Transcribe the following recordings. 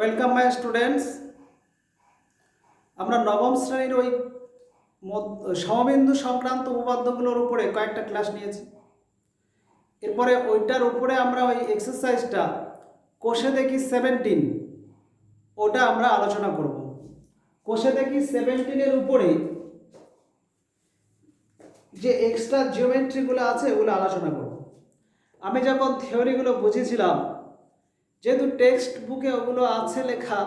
Welcome my students. আমরা নবম শ্রেণীর ওই সমবিন্দু সংক্রান্ত উপপাদ্যগুলোর উপরে কয়েকটা ক্লাস নিয়েছি। এরপরে ওইটার উপরে আমরা ওই এক্সারসাইজটা কোষে দেখি 17 ওটা আমরা আলোচনা করব। কোষে দেখি 17-এর উপরে যে এক্সট্রা জিওমেট্রিগুলো আছে ওগুলো আলোচনা করব। আমি যখন থিওরিগুলো বুঝেছিলাম, যেহেতু টেক্সট বুকে ওগুলো আছে লেখা,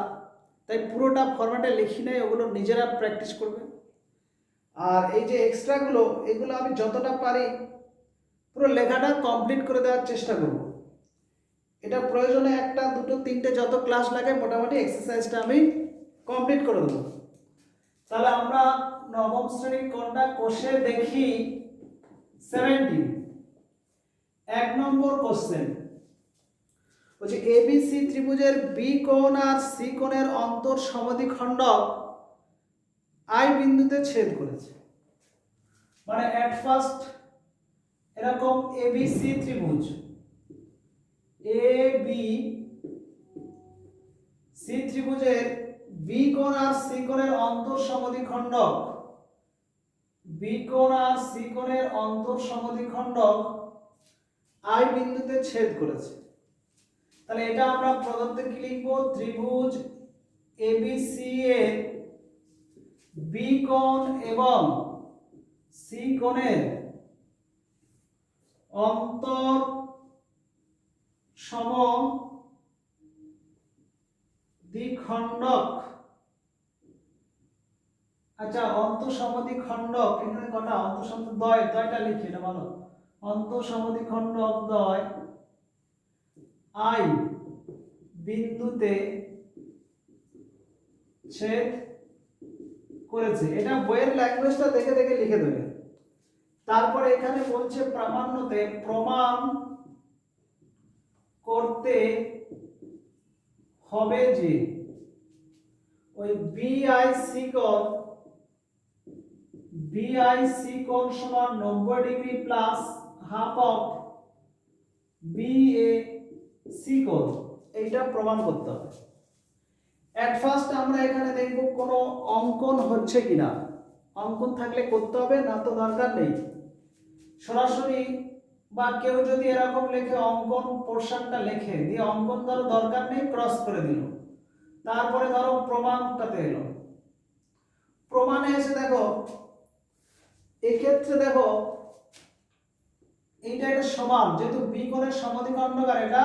তাই পুরোটা ফরম্যাটে লিখি নাই, ওগুলো নিজেরা প্র্যাকটিস করবে। আর এই যে এক্সট্রাগুলো, এগুলো আমি যতটা পারি পুরো লেখাটা কমপ্লিট করে দেওয়ার চেষ্টা করব। এটা প্রয়োজনে একটা দুটো তিনটে যত ক্লাস লাগে মোটামুটি এক্সারসাইজটা আমি কমপ্লিট করে দেবো। তাহলে আমরা নবম শ্রেণীর কোনটা কোষে দেখি 17 এক নম্বর কোশ্চেন বলছে এবিসি ত্রিভুজের বি কোণ আর সি কোণের অন্তর সমদ্বিখণ্ডক আই বিন্দুতে ছেদ করেছে। মানে এট ফার্স্ট এরকম এবিসি ত্রিভুজ, এ বি সি ত্রিভুজের বি কোণ আর সি কোণের অন্তর সমদ্বিখণ্ডক, বি কোণ আর সি কোণের অন্তর সমদ্বিখণ্ডক আই বিন্দুতে ছেদ করেছে। তাহলে এটা আমরা প্রদত্তে কি লিখব? ত্রিভুজ এবিসি এর বি কোণ এবং সি কোণের অন্তর সমদ্বিখণ্ডক। আচ্ছা, অন্তর সমদ্বিখণ্ডক এখানে কটা? অন্তর সমদ্বয়, দয়টা লিখি না, ভালো। অন্তর সমদ্বিখণ্ডক দ্বয় আই বিন্দুতে ছেদ করেছে। এটা বইয়ের ল্যাঙ্গুয়েজটা দেখে দেখে লিখে দেবে। তারপরে এখানে বলছে প্রামাণ্যতে প্রমাণ করতে হবে যে ওই বিআইসি কোণ সমান 90 degree plus half of BAC কোণ, এইটা প্রমাণ করতে হবে। এট ফার্স্ট আমরা এখানে দেখব কোনো অঙ্কন হচ্ছে কিনা। অঙ্কন থাকলে করতে হবে, না তো দরকার নেই। সরাসরি বা কেউ যদি এরকম লেখে অঙ্কন পোর্শনটা লেখে দিয়ে অঙ্কন ধরো দরকার নেই, ক্রস করে দিল। তারপরে ধরো প্রমাণটাতে এলো, প্রমাণে এসে দেখো এক্ষেত্রে দেখো এইটা একটা সমান, যেহেতু বি কোণের সমদ্বিখণ্ডক আর এটা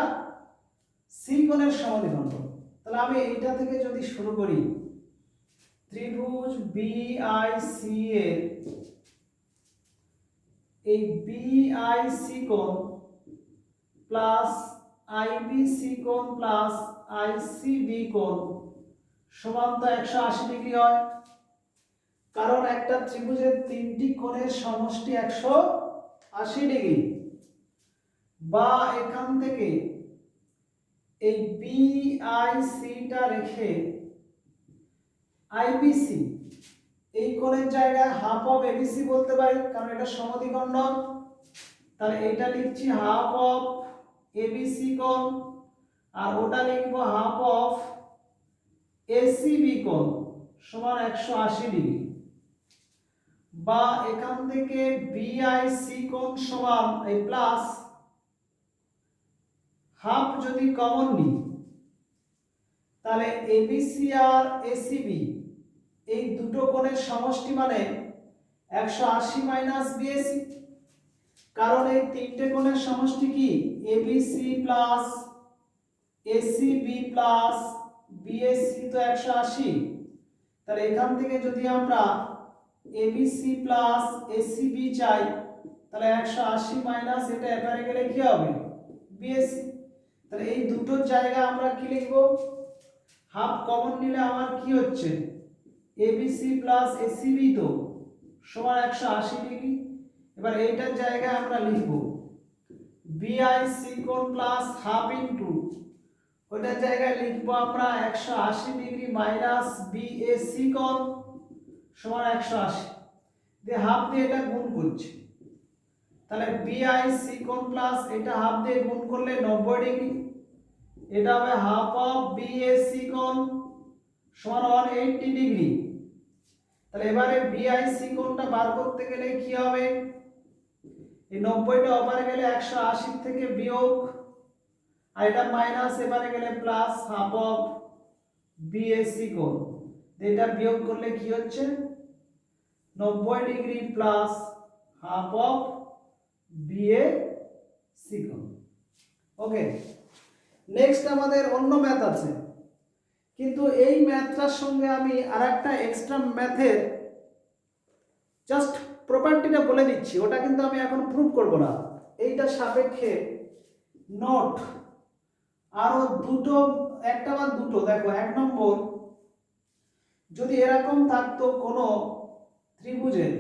সি কোণের সমদ্বিখণ্ডক। তাহলে আমি এইটা থেকে যদি শুরু করি, ত্রিভুজ বিআইসি এর এই বিআইসি কোণ প্লাস আইবিসি কোণ প্লাস আইসিবি কোণ সমান তো 180 ডিগ্রি হয়, কারণ একটা ত্রিভুজের তিনটি কোণের সমষ্টি 180 ডিগ্রি। বা এখান থেকে এই বিআইসিটা রেখে আইবিসি এই কোণের জায়গায় হাফ অফ এবিসি বলতে পারি, কারণ এটা সমদ্বিখণ্ডক। তাহলে এটা লিখছি হাফ অফ এবিসি কোণ, আর ওটা লিখব হাফ অফ এসিবি কোণ সমান 180 ডিগ্রি। বা এখান থেকে বিআইসি কোণ সমান এই প্লাস হাফ যদি কমন নিই, তাহলে এবিসি আর এসিবি এই দুটো কোণের সমষ্টি মানে 180 মাইনাস বিএসি, কারণ এই তিনটে কোণের সমষ্টি কি? ABC plus ACB plus BAC তো 180। তাহলে এখান থেকে যদি আমরা এবিসি প্লাস এসিবি চাই, তাহলে 180 মাইনাস এটা এপারে গেলে কি হবে? বিএসি। তাহলে এই দুটো জায়গা আমরা কি লিখব? হাফ কমন নিলে আমার কি হচ্ছে? এবিসি প্লাস এসিবি তো সমান 180 ডিগ্রি। এবার এইটার জায়গায় আমরা লিখব বিআইসি কোণ প্লাস হাফ ইনটু ওইটার জায়গায় লিখবো আমরা 180 ডিগ্রি মাইনাস বিএসি কোণ সমান 180 দিয়ে হাফ দিয়ে এটা গুণ করছি। তাহলে বিআইসি কোণ প্লাস এটা হাফ দিয়ে গুণ করলে 90 ডিগ্রি, এটা হবে হাফ অফ বিএসি কোণ সমান 180 ডিগ্রি। তাহলে এবারে বিআইসি কোণটা বার করতে গেলে কি হবে, এই 90টা ওপারে গেলে 180 থেকে বিয়োগ, আর এটা মাইনাস এবারে গেলে প্লাস হাফ অফ বিএসি কোণ। এটা বিয়োগ করলে কি হচ্ছে 90 degree plus half of BAC কোণ। ওকে, নেক্সট আমাদের অন্য ম্যাথ আছে, কিন্তু এই ম্যাথটার সঙ্গে আমি আরেকটা এক্সট্রা ম্যাথের জাস্ট প্রপার্টিটা বলে দিচ্ছি, ওটা কিন্তু আমি এখন প্রুভ করব না। এইটা সাপেক্ষে নোট আরো দুটো, একটা বা দুটো দেখো। 1 নম্বর, যদি এরকম থাকতো কোনো ত্রিভুজের,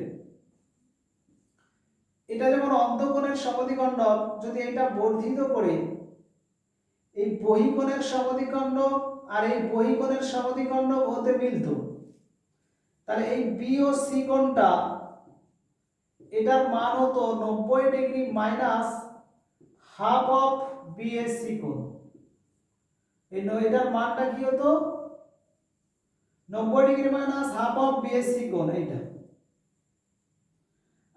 এটা যেমন অন্তঃকোণের সমদ্বিখণ্ডক, যদি এটা বর্ধিত করে এই বহিকোণের সমদ্বিখণ্ডক আর এই বহিকোণের সমদ্বিখণ্ডক হতে মিলতো, তাহলে এই বি ও সি কোণটা এটার মান হতো 90 degree minus half of BSc কোণ। এই এটার মানটা কি হতো 90 degree minus half of BSc কোণ। এইটা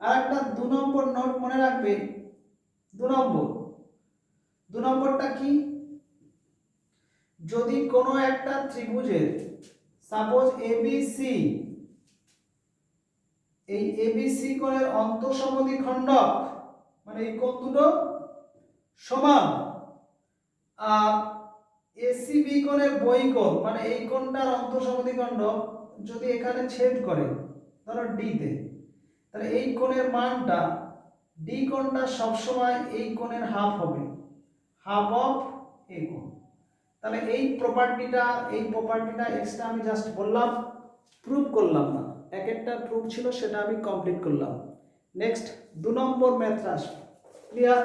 আর একটা 2 নম্বর নোট মনে রাখবে। 2 নম্বরটা কি, যদি কোনো একটা ত্রিভুজের সাপোজ এবিসি, এই এবিসি কোণের অন্তঃসমদ্বিখণ্ডক মানে এই কোণ দুটো সমান, আর এসিবি কোণের বহিকোণ মানে এই কোণটার অন্তঃসমদ্বিখণ্ডক যদি এখানে ছেদ করে ধরো ডি তে, তাহলে এই কোণের মানটা ডি কোণটা সবসময় এই কোণের হাফ হবে, হাফ অফ এ কোণ। তাহলে এই প্রপার্টিটা এক্সট্রা আমি জাস্ট বললাম, প্রুভ করলাম না। এক একটা প্রুফ ছিল, সেটা আমি কমপ্লিট করলাম। নেক্সট 2 নম্বর ম্যাথটা আসবে। ক্লিয়ার?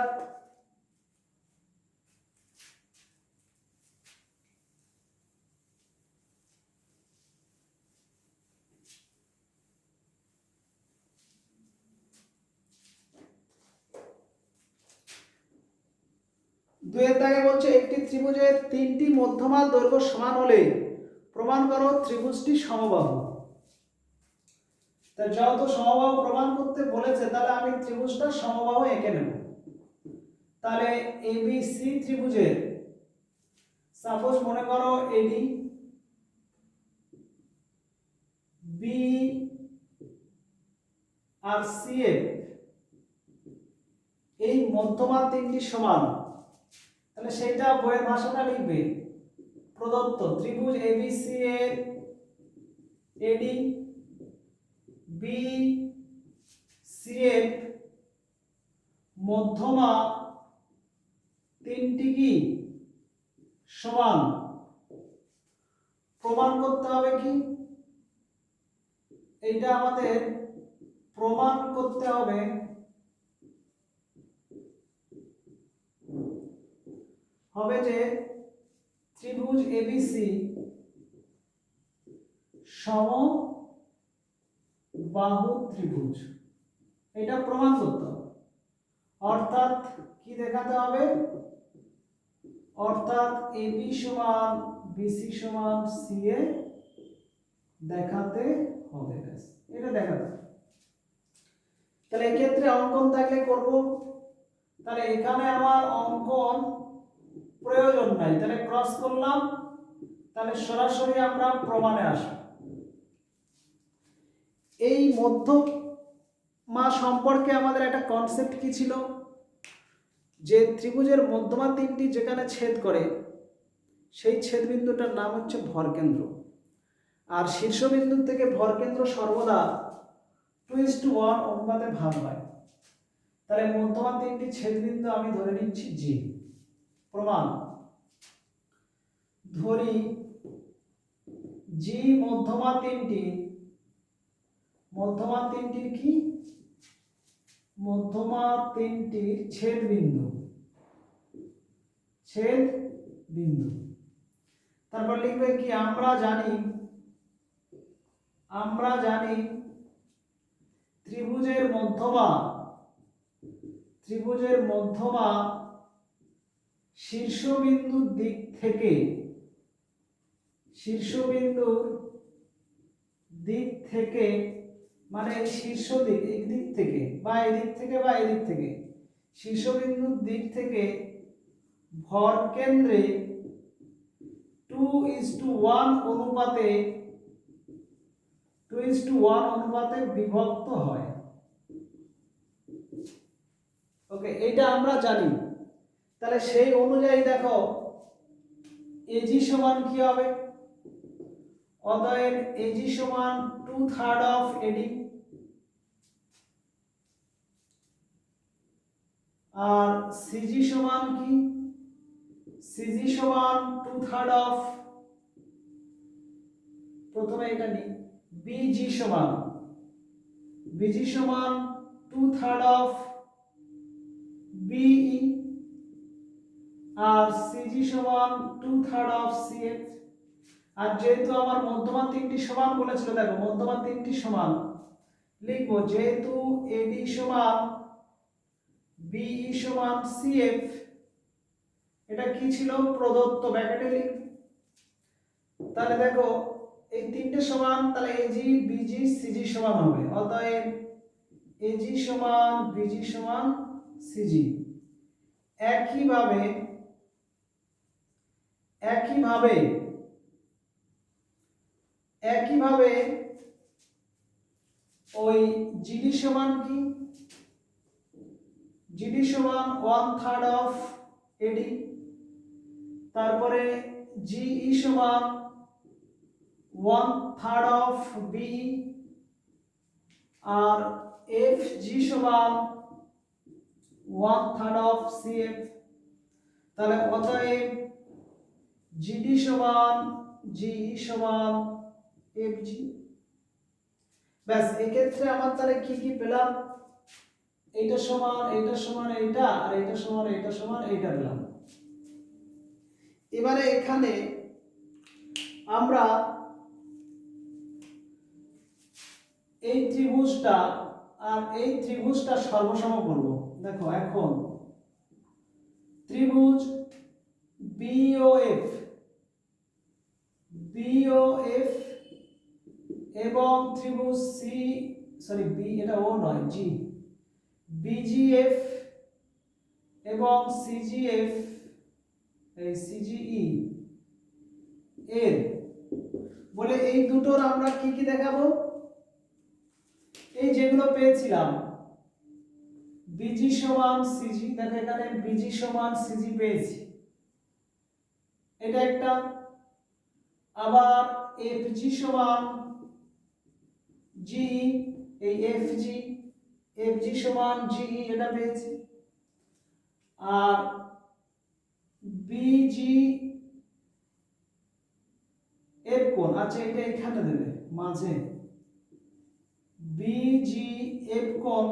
দুয়ের দাগে বলছে একটি ত্রিভুজের 3টি মধ্যমা দৈর্ঘ্য সমান হলে প্রমাণ করো ত্রিভুজটি সমবাহু। তা যেহেতু সমবাহু প্রমাণ করতে বলেছে, তাহলে আমি ত্রিভুজটা সমবাহু এঁকে নেব। তাহলে এবিসি ত্রিভুজের সাপোজ মনে করো এডি, বি আর সিএফ এই মধ্যমা 3টি সমান, তাহলে সেটা বইয়ের ভাষাটা লিখবে প্রদত্ত ত্রিভুজ এবিসি এর এডি বি সিএফ মধ্যমা 3টি কি সমান। প্রমাণ করতে হবে কি, এটা আমাদের প্রমাণ করতে হবে যে ত্রিভুজ এবিসি সমবাহু ত্রিভুজ, এটা প্রমাণ করতে হবে। অর্থাৎ কি দেখাতে হবে, অর্থাৎ এবি সমান বিসি সমান সিএ দেখাতে হবে। এটা দেখাতে হবে। তাহলে এই ক্ষেত্রে অঙ্কন থাকলে করব। তাহলে এখানে আমার অঙ্কন প্রয়োজন নাই, তাহলে ক্রস করলাম। তাহলে সরাসরি আমরা প্রমাণে আসব। এই মধ্যমা সম্পর্কে আমাদের একটা কনসেপ্ট কি ছিল, যে ত্রিভুজের মধ্যমা 3টি যেখানে ছেদ করে সেই ছেদবিন্দুটার নাম হচ্ছে ভরকেন্দ্র, আর শীর্ষবিন্দু থেকে ভরকেন্দ্র সর্বদা 2:1 অনুপাতে ভাগ হয়। তাহলে মধ্যমা 3টি ছেদবিন্দু আমি ধরে নিচ্ছি জি। প্রমাণ ধরি জি মধ্যমা 3টির কি, মধ্যমা 3টির ছেদবিন্দু। তারপর লিখবে কি, আমরা জানি ত্রিভুজের মধ্যমা শীর্ষবিন্দুর দিক থেকে শীর্ষবিন্দুর দিক থেকে, মানে শীর্ষ দিক, এই দিক থেকে বা এই দিক থেকে বা এই দিক থেকে, শীর্ষবিন্দুর দিক থেকে ভর কেন্দ্রে 2:1 অনুপাতে 2:1 অনুপাতে বিভক্ত হয়। ওকে, এটা আমরা জানি। তাহলে সেই অনুযায়ী দেখো এজি সমান কি হবে? অতএব এজি সমান 2/3 অফ এডি, আর সিজি সমান কি? সিজি সমান 2/3 অফ, প্রথমে এটা নিই, বিজি সমান 2/3 অফ বিই, আর সিজি সমান 2/3 অফ সিএফ। আর যেহেতু আমার মধ্যমা তিনটি সমান বলেছিল, দেখো মধ্যমা তিনটি সমান লিখবো, যেহেতু এডি সমান বিই সমান সিএফ, এটা কি ছিল? প্রদত্ত, ব্র্যাকেটে লিখ। তাহলে দেখো এই তিনটে সমান, তাহলে এজি বিজি সিজি সমান হবে। অতএব এজি সমান বিজি সমান সিজি। একইভাবে একইভাবে একইভাবে ওই জিডি সমান কি? জিডি সমান 1/3 অফ এডি, তারপরে জিই সমান 1/3 অফ বিই, আর এফ জি সমান 1/3 অফ সিএফ। তাহলে অতএব জিডি সমান জিই সমান এফ জি। ব্যাস, এক্ষেত্রে আমার তাহলে কি কি পেলাম? এইটা সমান এইটা সমান এইটা, আর এইটা সমান এইটা সমান এইটা পেলাম। এবারে এখানে আমরা এই ত্রিভুজটা আর এই ত্রিভুজটা সর্বসম করব। দেখো এখন ত্রিভুজ বিওএফ এবং ত্রিভুজ বি, এটা ও নয়, জি, বিজিএফ এবং সিজিএফ, এই সিজিই এর বলে এই দুটোর আমরা কি কি দেখাবো? এই যেগুলো পেয়েছিলাম বিজি সমান সিজি, দেখো এখানে বিজি সমান সিজি পেয়েছি, এটা একটা। আবার এফজি সমান জি, এই এফজি সমান জিই, এটা পেয়েছি। আর বিজি এফ কোণ, আচ্ছা এটা এখানে দেবে মাঝে, বিজি এফ কোণ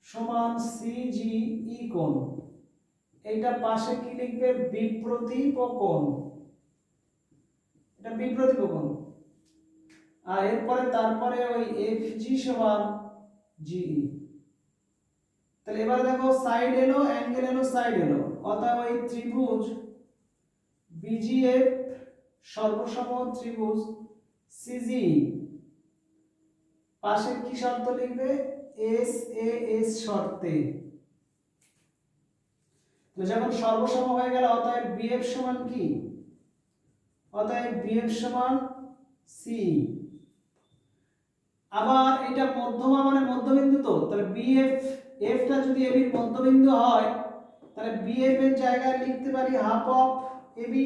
সমান সিজিই কোণ, এইটা পাশে কি লিখবে? বিপ্রতীপ কোণ, এটা বিপ্রতীপ কোণ। আর এরপরে তারপরে ওই এফজি সমান জিই। তাহলে এবারে দেখো সাইড এলো, অ্যাঙ্গেল এলো, সাইড এলো, অতএব ওই ত্রিভুজ বিজিএফ সর্বসম ত্রিভুজ সিজি পাশে কি শর্ত লিখবে? এস এ এস শর্তে। তো যখন সর্বসম হয়ে গেল, অতএব বিএফ সমান কি? অতএব বিএফ সমান সি। আবার এটা মধ্যমা মানে মধ্যবিন্দু, তো তাহলে বিএফ, এফটা যদি এবি এর মধ্যবিন্দু হয়, তাহলে বিএফ এর জায়গায় লিখতে পারি হাফ অফ এবি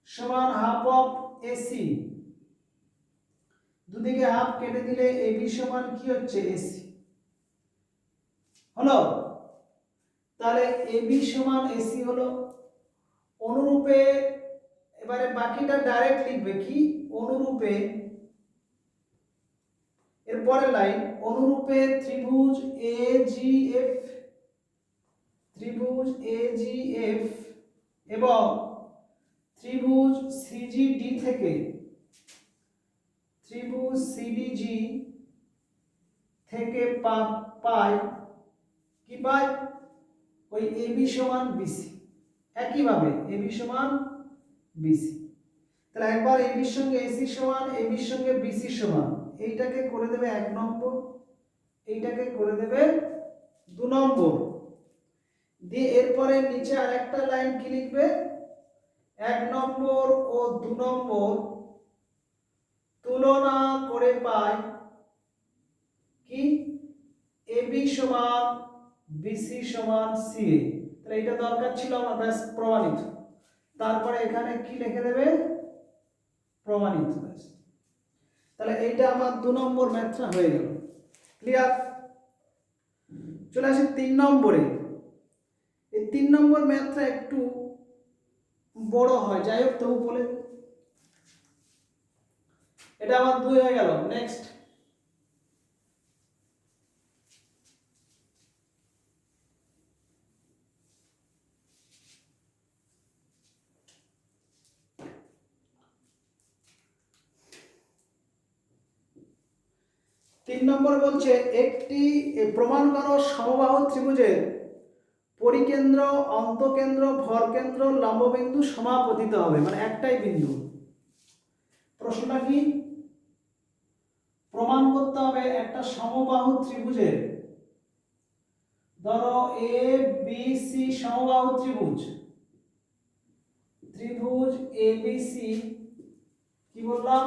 সমান হাফ অফ এসি। দুদিকে হাফ কেটে দিলে এবি সমান কি হচ্ছে? এসি হলো। তাহলে এবি সমান এসি হলো। অনুরূপে এবারে বাকিটা ডাইরেক্ট লিখবে কি? অনুরূপে এর পরের লাইন, অনুরূপে ত্রিভুজ এজিএফ এবং ত্রিভুজ সিজিডি থেকে ত্রিভুজ সিডিজি থেকে পাই কি পাই? ওই এবি সমান বিসি। একইভাবে এবি সমান বিসি। তাহলে একবার এবির সঙ্গে এসি সমান, এবির সঙ্গে বিসি সমান, এইটাকে করে দেবে 1 নম্বর, এইটাকে করে দেবে 2 নম্বর, দিয়ে এরপরে নিচে আরেকটা লাইন কি লিখবে, 1 নম্বর ও 2 নম্বর তুলনা করে পাই কি এবি সমান বিসি সমান সিএ। তাহলে এটা দরকার ছিল আমার, ব্যাস প্রমাণিত। তারপরে এখানে কি লিখে দেবে, প্রমাণিত। ব্যাস, তাহলে এইটা আমার 2 নম্বর ম্যাথটা হয়ে গেল। ক্লিয়ার? চলে আসি 3 নম্বরে। এই 3 নম্বর ম্যাথটা একটু বড় হয়, যাই হোক তবু বলে, এটা আমার 2 হয়ে গেল। নেক্সট, তিন নম্বর বলছে একটি প্রমাণ করো সমবাহু ত্রিভুজের পরিকেন্দ্র, অন্তকেন্দ্র, ভরকেন্দ্র, লম্ববিন্দু সমাপতিত হবে, মানে একটাই বিন্দু। প্রশ্নটা কি, প্রমাণ করতে হবে একটা সমবাহু ত্রিভুজের, ধরো এ বি সি সমবাহু ত্রিভুজ, ত্রিভুজ এ বি সি কি বললাম,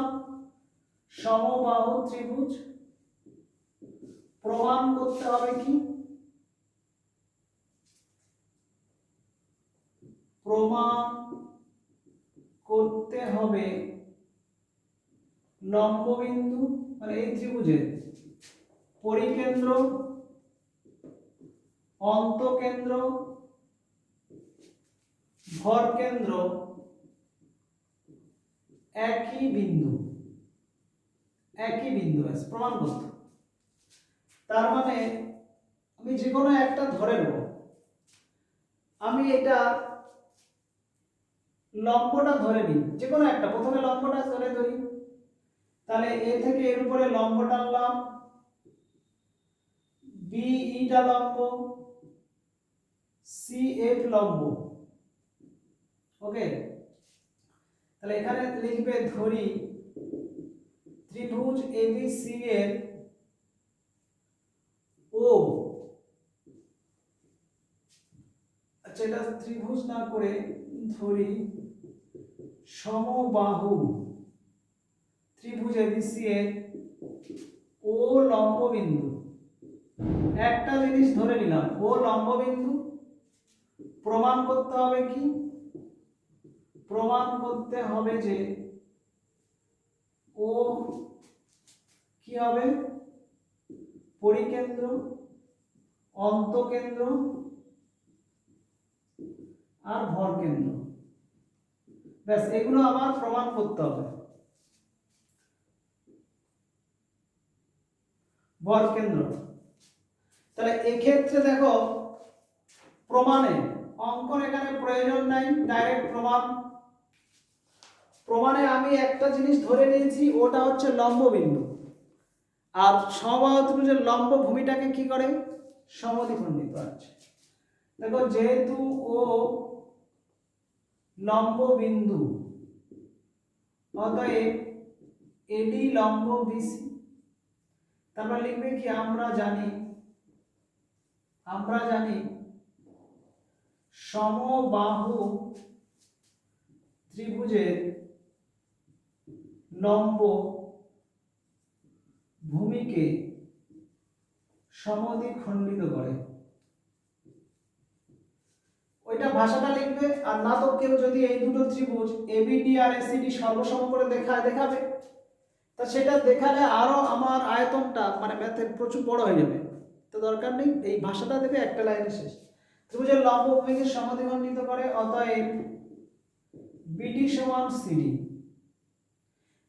সমবাহু ত্রিভুজ। প্রমাণ করতে হবে কি, প্রমাণ করতে হবে লম্ববিন্দু, মানে এই ত্রিভুজের পরিকেন্দ্র, অন্তকেন্দ্র, ভরকেন্দ্র একই বিন্দু, একই বিন্দু। ব্যাস, প্রমাণ করতে। তার মানে আমি যে কোনো একটা ধরে নেব, আমি এটা লম্বটা ধরে নিই, যে কোনো একটা, প্রথমে লম্বটা ধরি। তাহলে এ থেকে এর উপরে লম্ব টানলাম, বি ইটা লম্ব, সি এফ লম্ব। ওকে, তাহলে এখানে লিখবে ধরি ত্রিভুজ এবিসি এর ও, আচ্ছা এটা ত্রিভুজ না করে ধরি সমবাহু ত্রিভুজ এবিসি এর ও লম্ববিন্দু। একটা জিনিস ধরে নিলাম, ও লম্ববিন্দু। প্রমাণ করতে হবে কি, প্রমাণ করতে হবে যে ও কি হবে, পরিকেন্দ্র, অন্তকেন্দ্র আর ভরকেন্দ্র। ব্যাস, এগুলো আমার প্রমাণ করতে হবে। ভরকেন্দ্র, তাহলে এক্ষেত্রে দেখো প্রমাণে অঙ্কন এখানে প্রয়োজন নাই, ডাইরেক্ট প্রমাণ। প্রমাণে আমি একটা জিনিস ধরে নিয়েছি, ওটা হচ্ছে লম্ববিন্দু। আর সমবাহু ত্রিভুজের লম্ব ভূমিটাকে কি করে, সমদ্বিখণ্ডিত আছে। দেখো যেহেতু ও লম্ব বিন্দু, অতএব এডি লম্ব বিসি। তারপর লিখবে কি, আমরা জানি সমবাহু ত্রিভুজের লম্ব ভূমিকে সমদ্বিখণ্ডিত করে। ওইটা ভাষাটা লিখবে। আর না তো কেউ যদি এই দুটো ত্রিভুজ এবিডি আর এসিডি সর্বসম করে দেখাবে, তা সেটা দেখালে আরো আমার আয়তনটা মানে ম্যাথের প্রচুর বড় হয়ে যাবে, তো দরকার নেই। এই ভাষাটা দেবে, একটা লাইনে শেষ। ত্রিভুজের লম্ব ভূমিকে সমদ্বিখণ্ডিত করে, অতএব বিডি সমান সিডি।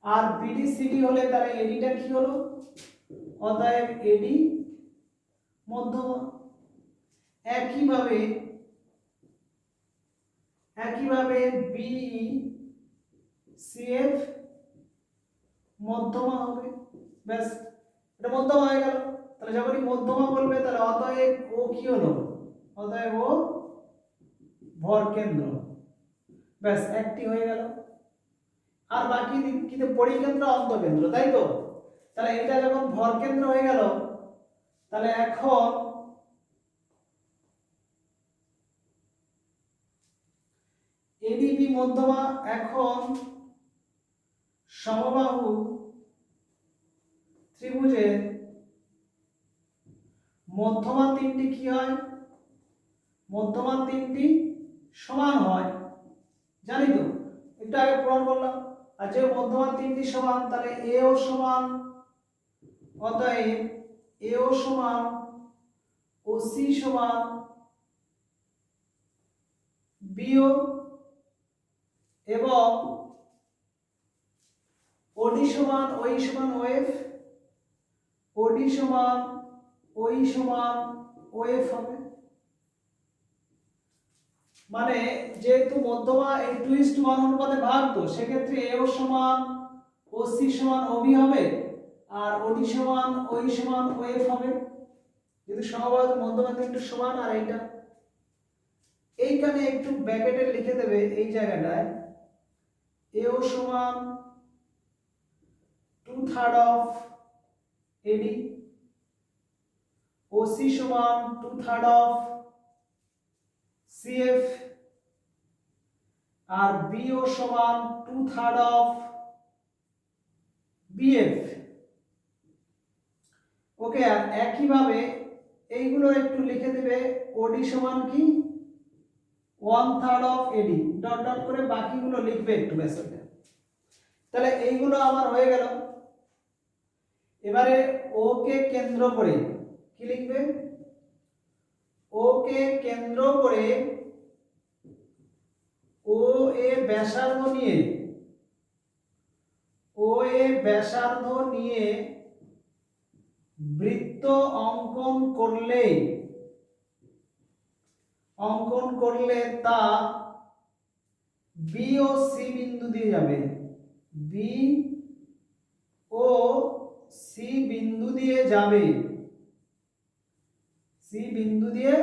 আর বিডি সিডি হলে তাহলে এডিটা কি হলো, অতএব এডি মধ্যমা। একইভাবে বিই সিএফ মধ্যমা হবে। ব্যাস, এটা মধ্যমা হয়ে গেল। তাহলে যখনই মধ্যমা বলবে তাহলে অতএব ও কি হলো, অতএব ও ভরকেন্দ্র। ব্যাস, একটি হয়ে গেল। আর বাকি কিন্তু পরিকেন্দ্র অন্তঃকেন্দ্র, তাই তো? তাহলে এটা যখন ভরকেন্দ্র হয়ে গেল, তাহলে এখন এডিবি মধ্যমা এখন সমবাহু ত্রিভুজের মধ্যমা তিনটি কি হয়? মধ্যমা তিনটি সমান হয়, জানি তো, একটু আগে প্রমাণ করলাম। আর যে মধ্যমা তিনটি সমান, তাহলে এও সমান, অতএব এও সমান ও সি সমান বিও, এবং ওডি সমান ওই সমান ওএফ, ওডি সমান ওই সমান ওএফ হবে। মানে যেহেতু মধ্যমা এই 2:1 অনুপাতে ভাগ, তো সেক্ষেত্রে এও সমান ও সি সমান ওবি হবে, আর ওডি সমান ওই সমান ওএফ হবে। যদি সমবাহু মধ্যমা তিনটি সমান, আর এইটা এইখানে একটু ব্র্যাকেটে লিখে দেবে এই জায়গাটায়, এও সমান 2/3 অফ এডি, ওসি সমান 2/3 অফ সিএফ, আর বিও সমান 2/3 অফ বিএফ। ওকে, আর একইভাবে এইগুলো একটু লিখে দেবে, ওডি সমান কি 1/3 অফ এডি, ডট ডট করে বাকিগুলো লিখবে একটু, ব্যাস। তাহলে এইগুলো আমার হয়ে গেল। এবারে ও কে কেন্দ্র করে কি লিখবে? ও কে কেন্দ্র করে ও এ ব্যাসার্ধ নিয়ে, ও এ ব্যাসার্ধ নিয়ে বৃত্ত অঙ্কন করলে তা বি ও সি বিন্দু দিয়ে যাবে, বি ও সি বিন্দু দিয়ে যাবে, সি বিন্দু দিয়ে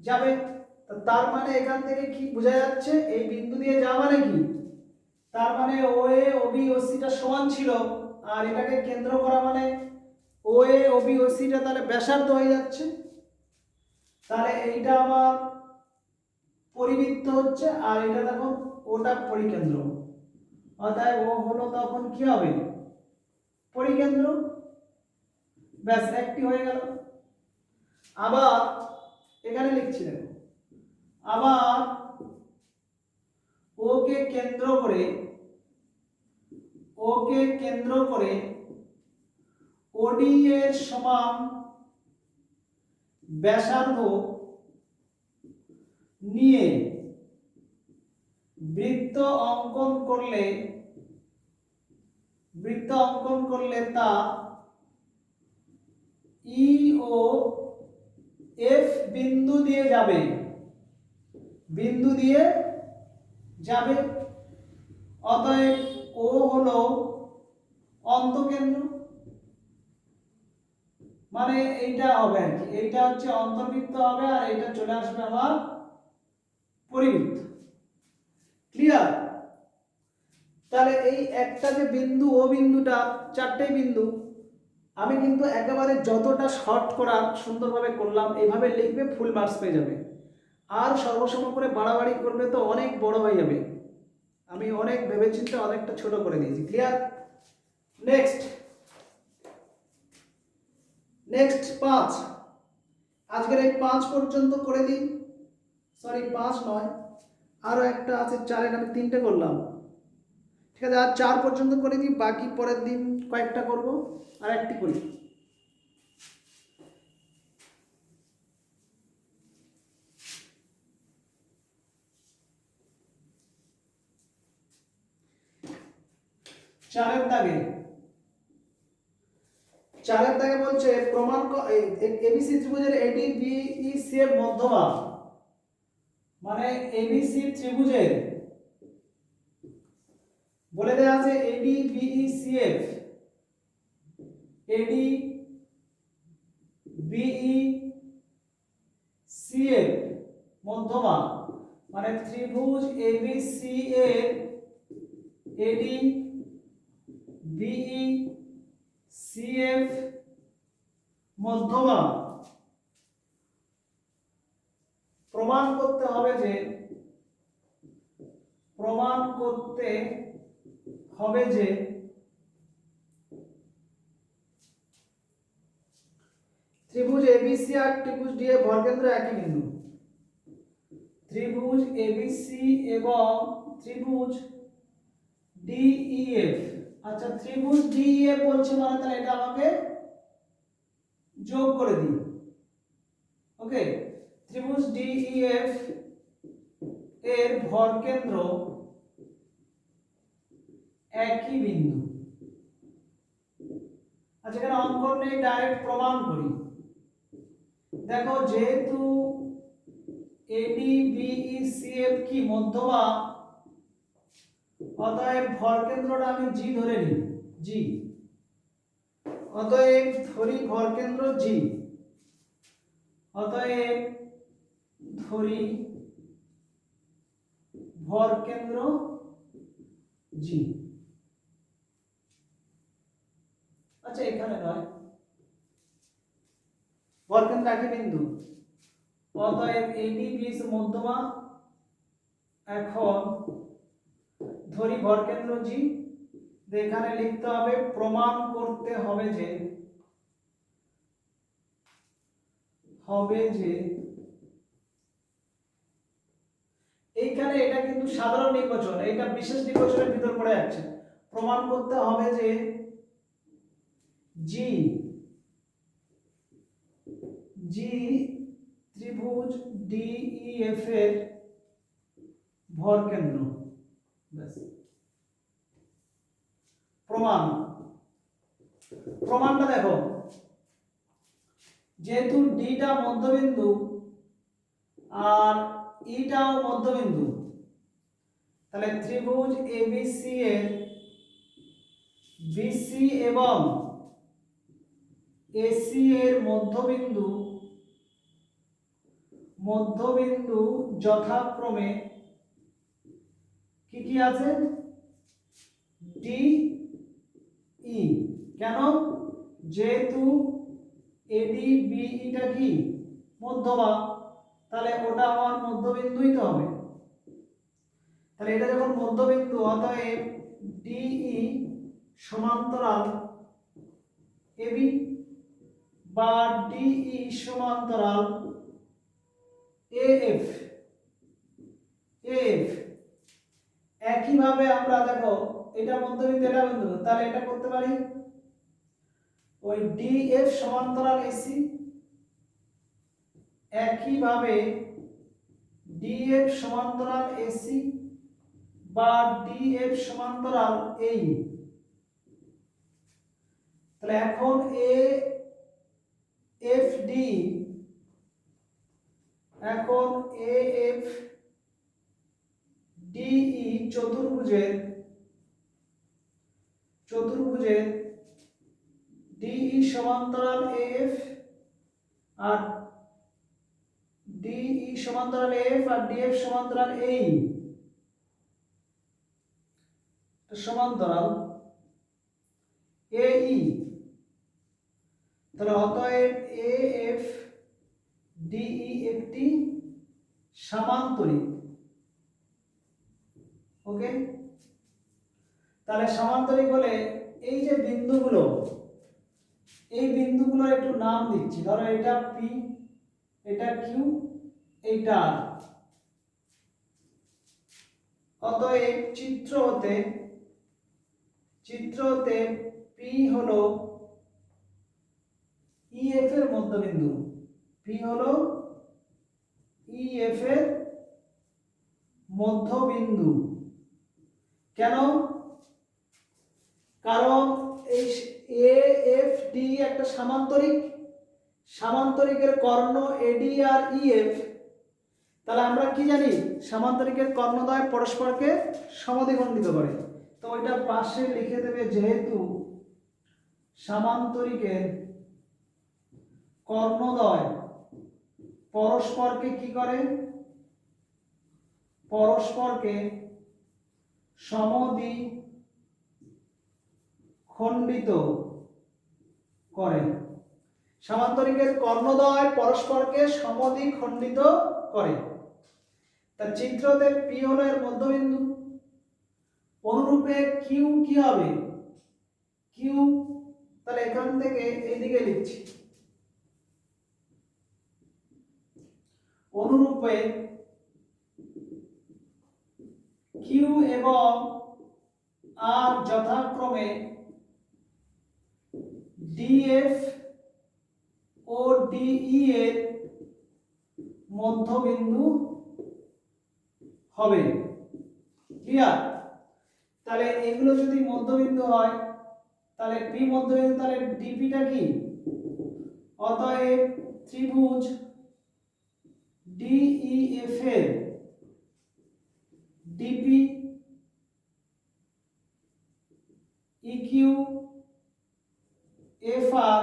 যাবে। তার মানে এখান থেকে কি বোঝা যাচ্ছে? এই বিন্দু দিয়ে যাওয়া মানে কি? তার মানে ও এ ও বি ও সি টা সমান ছিল, আর এটাকে কেন্দ্র করা মানে ও এ ও বি ও সি টা তাহলে ব্যাসার্ধ হয়ে যাচ্ছে। তাহলে এইটা আমার পরিবৃত্ত হচ্ছে, আর এটা তখন ওটা পরিকেন্দ্র, অর্থাৎ ও হলো তখন কি হবে? পরিকেন্দ্র। ব্যাস, একটি হয়ে গেল। আবার এখানে লিখছি দেখো, আবার ও কে কেন্দ্র করে, ও কে কেন্দ্র করে ওডি এর সমান ব্যাসার্ধ নিয়ে বৃত্ত অঙ্কন করলে তা ই ও এফ বিন্দু দিয়ে যাবে, অতএব ও হলো অন্তঃকেন্দ্র। মানে এইটা হবে আর কি, এইটা হচ্ছে অন্তর্বৃত্ত হবে, আর এইটা চলে আসবে আমার পরিবৃত্ত। ক্লিয়ার? তাহলে এই একটা যে বিন্দু, ও বিন্দুটা, চারটে বিন্দু আমি কিন্তু একেবারে যতটা শর্ট করার সুন্দরভাবে করলাম, এইভাবে লিখবে, ফুল মার্কস পেয়ে যাবে। আর সর্বসম করে বাড়াবাড়ি করবে তো অনেক বড় হয়ে যাবে। আমি অনেক ভেবেচিন্তে অনেকটা ছোট করে দিয়েছি। ক্লিয়ার? নেক্সট 5, আজকের এই 5 পর্যন্ত করে দিই। সরি, 5 নয়, আরো একটা আছে 4, আমি 3টে করলাম। ঠিক আছে, আর 4 পর্যন্ত করে দিই, বাকি পরের দিন কয়েকটা করব, আর একটি করি। চারের দাগে বলছে প্রমাণ এবিসি ত্রিভুজের এডি বিই সি এর মধ্যমা, মানে এবিসি ত্রিভুজের বলে দেয়া আছে AD BE CF AD, BE BE সি এর মধ্যমা, মানে ত্রিভুজ এবিসি এর এডি বিই সিএফ মধ্যমা প্রমাণ করতে হবে যে ত্রিভুজ এবিসি আর ত্রিভুজ ডি এর ভরকেন্দ্র একই বিন্দু। ত্রিভুজ এবিসি এবং ত্রিভুজ ডিইএফ, আচ্ছা ত্রিভুজ ডিইএফ বলছে মানে তাহলে এটা আমাকে যোগ করে দিই। ওকে, ত্রিভুজ ডিইএফ এর ভরকেন্দ্র একই বিন্দু। আচ্ছা এখানে অঙ্কন নেই, ডাইরেক্ট প্রমাণ করি। দেখো যেহেতু এডি বিই সিএফ কি মধ্যমা, অতএব ভরকেন্দ্রটা আমি জি ধরে নিই, জি। অতএব ধরি ভরকেন্দ্র জি, অতএব ধরি ভরকেন্দ্র জি। আচ্ছা এখানে নয়, ভরকেন্দ্র একই বিন্দু, অতএব এডি বি মধ্যমা। এখন ধরি ভরকেন্দ্র জি, এখানে লিখতে হবে প্রমাণ করতে হবে যে এইখানে এটা কিন্তু সাধারণ নির্বাচন, এটা বিশেষ নির্বাচনের ভিতর পড়ে যাচ্ছে। প্রমাণ করতে হবে যে জি ত্রিভুজ ডিইএফ এর ভরকেন্দ্র, ব্যাস। প্রমাণটা দেখো, যেহেতু ডিটা মধ্যবিন্দু আর ইটাও মধ্যবিন্দু, তাহলে ত্রিভুজ এবিসি এর বিসি এবং এসি এর মধ্যবিন্দু যথাক্রমে কি কি আছে, ডি ই। কেন? যেহেতু এডি বিইটা কি মধ্যমা, তাহলে ওটা আমার মধ্যবিন্দুই তো হবে। তাহলে এটা যখন মধ্যবিন্দু, অতএব ডিই সমান্তরাল এবি বা ডিই সমান্তরাল এএফ। একইভাবে আমরা দেখো এটা মধ্যবিন্দু এটা বিন্দু, তাহলে এটা করতে পারি ওই ডিএফ সমান্তরাল এসি। একইভাবে ডিএফ সমান্তরাল এসি বা ডিএফ সমান্তরাল এই। তাহলে এখন এএফডি, এখন এএফডিই চতুর্ভুজের ডিই সমান্তরাল এএফ আর ডিই সমান্তরাল এএফ আর ডিএফ সমান্তরাল এই সমান্তরাল এই। তাহলে অতএব এএফ ডিই একটি সামান্তরিক। ওকে, তাহলে সামান্তরিক হলে এই যে বিন্দুগুলো, এই বিন্দুগুলোর একটু নাম দিচ্ছি। ধরো এটা পি, এটা কিউ, এইটা আর। অতএব চিত্র হতে পি হলো ইএফ এর মধ্যবিন্দু, পি হলো ইএফ এর মধ্যবিন্দু। কেন? কারণ এই এএফডি একটা সামান্তরিকের কর্ণ এডি আর ইএফ। তাহলে আমরা কি জানি, সামান্তরিকের কর্ণদ্বয় পরস্পরকে সমদ্বিখণ্ডিত করে। তো ওইটা পাশে লিখে দেবে, যেহেতু সামান্তরিকের কর্ণদ্বয় পরস্পরকে কি করে, পরস্পরকে সমদ্বিখণ্ডিত খণ্ডিত করে। সামান্তরিকের কর্ণদ্বয় পরস্পরকে সমদ্বিখণ্ডিত করে। তা চিত্রতে P হলো এর মধ্যবিন্দু, অনুরূপে Q কি হবে? Q তাহলে এখান থেকে এইদিকে লিখছি, অনুরূপে Q এবং R যথাক্রমে DF ও DE এর মধ্যবিন্দু হবে। ক্লিয়ার? তাহলে এগুলো যদি মধ্যবিন্দু হয় তাহলে P মধ্যবিন্দু, তাহলে DP টা কি? অতএব ত্রিভুজ DEF এর DP EQ FR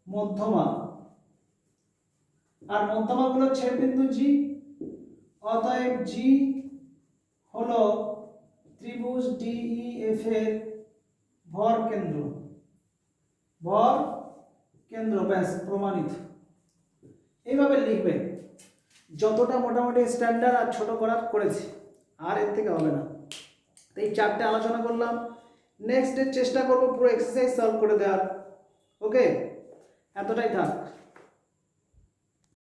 মধ্যমা, আর মধ্যমাগুলো ছেদবিন্দু G, অতএব G হলো ত্রিভুজ DEF এর ভর কেন্দ্র। ভর কেন্দ্র, ব্যাস প্রমাণিত। এইভাবে লিখবে, যতটা মোটামুটি স্ট্যান্ডার্ড আর ছোট করার করেছি, আর এর থেকে হবে না। এই চারটে আলোচনা করলাম, নেক্সট ডে চেষ্টা করব পুরো এক্সারসাইজ সলভ করে দেওয়ার। ওকে, এতটাই থাক।